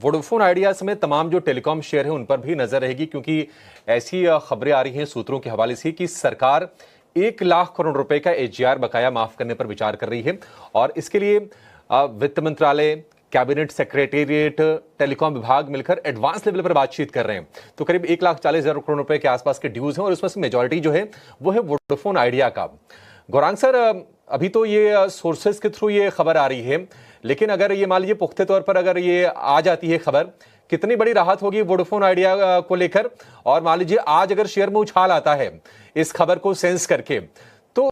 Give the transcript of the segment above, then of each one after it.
Vodafone idea समेत तमाम जो टेलीकॉम शेयर है उन पर भी नजर रहेगी, क्योंकि ऐसी खबरें आ रही हैं सूत्रों के हवाले से कि सरकार 1 लाख करोड़ रुपए का एजीआर बकाया माफ करने पर विचार कर रही है और इसके लिए वित्त मंत्रालय, कैबिनेट सेक्रेटेरिएट, टेलीकॉम विभाग मिलकर एडवांस लेवल पर बातचीत कर रहे हैं। तो करीब 1,40,000 करोड़ रुपए के आसपास के ड्यूज हैं और उसमें से मेजॉरिटी जो है वो है वोडाफोन आइडिया का। गौरांग सर, अभी तो ये सोर्सेज के थ्रू ये खबर आ रही है, लेकिन अगर ये मान लीजिए पुख्ते तौर पर अगर ये आ जाती है खबर, कितनी बड़ी राहत होगी वोडाफोन आइडिया को लेकर? और मान लीजिए आज अगर शेयर में उछाल आता है इस खबर को सेंस करके, तो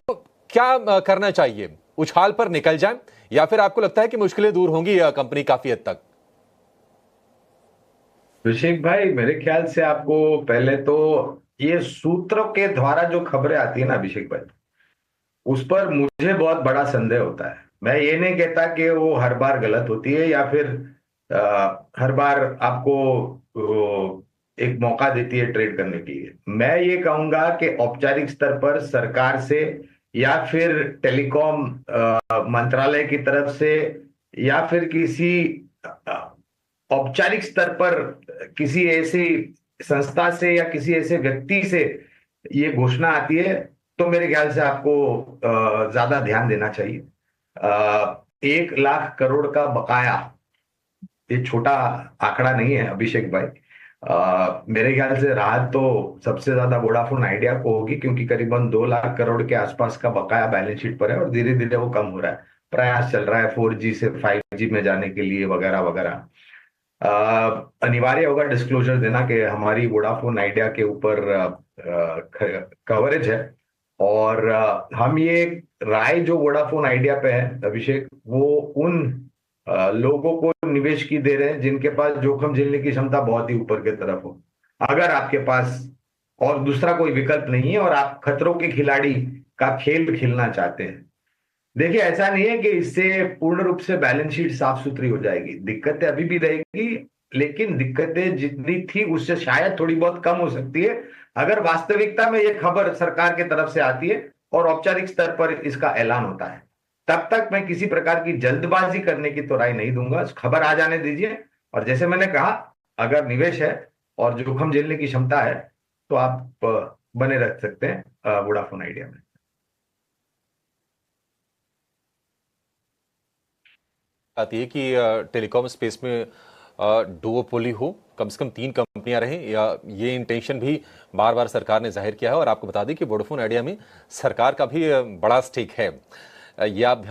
क्या करना चाहिए? उछाल पर निकल जाए या फिर आपको लगता है कि मुश्किलें दूर होंगी कंपनी काफी हद तक? अभिषेक भाई, मेरे ख्याल से आपको पहले तो ये सूत्रों के द्वारा जो खबरें आती है ना अभिषेक भाई, उस पर मुझे बहुत बड़ा संदेह होता है। मैं ये नहीं कहता कि वो हर बार गलत होती है या फिर हर बार आपको एक मौका देती है ट्रेड करने के लिए। मैं ये कहूंगा कि औपचारिक स्तर पर सरकार से या फिर टेलीकॉम मंत्रालय की तरफ से या फिर किसी औपचारिक स्तर पर किसी ऐसी संस्था से या किसी ऐसे व्यक्ति से ये घोषणा आती है, तो मेरे ख्याल से आपको ज्यादा ध्यान देना चाहिए। 1 लाख करोड़ का बकाया ये छोटा आंकड़ा नहीं है अभिषेक भाई। मेरे ख्याल से राहत तो सबसे ज्यादा वोडाफोन आइडिया को होगी, क्योंकि करीबन 2 लाख करोड़ के आसपास का बकाया बैलेंस शीट पर है और धीरे धीरे वो कम हो रहा है। प्रयास चल रहा है 4G से 5G में जाने के लिए वगैरह वगैरह। अनिवार्य होगा डिस्क्लोजर देना कि हमारी वोडाफोन आइडिया के ऊपर कवरेज है और हम ये राय जो वोडाफोन आइडिया पे है अभिषेक, वो उन लोगों को निवेश की दे रहे हैं जिनके पास जोखिम झेलने की क्षमता बहुत ही ऊपर की तरफ हो। अगर आपके पास और दूसरा कोई विकल्प नहीं है और आप खतरों के खिलाड़ी का खेल खेलना चाहते हैं, देखिए ऐसा नहीं है कि इससे पूर्ण रूप से बैलेंस शीट साफ सुथरी हो जाएगी। दिक्कतें अभी भी रहेगी, लेकिन दिक्कतें जितनी थी उससे शायद थोड़ी बहुत कम हो सकती है अगर वास्तविकता में ये खबर सरकार की तरफ से आती है और औपचारिक स्तर पर इसका ऐलान होता है। तब तक मैं किसी प्रकार की जल्दबाजी करने की तो राय नहीं दूंगा, खबर आ जाने दीजिए। और जैसे मैंने कहा, अगर निवेश है और जोखिम झेलने की क्षमता है तो आप बने रख सकते हैं वोडाफोन आइडिया में। आती है कि टेलीकॉम स्पेस में डुओपोली हो, कम से कम 3 कंपनियां रहें, या ये इंटेंशन भी बार बार सरकार ने जाहिर किया है। और आपको बता दें कि वोडाफोन आइडिया में सरकार का भी बड़ा स्टेक है। ये आप ध्यान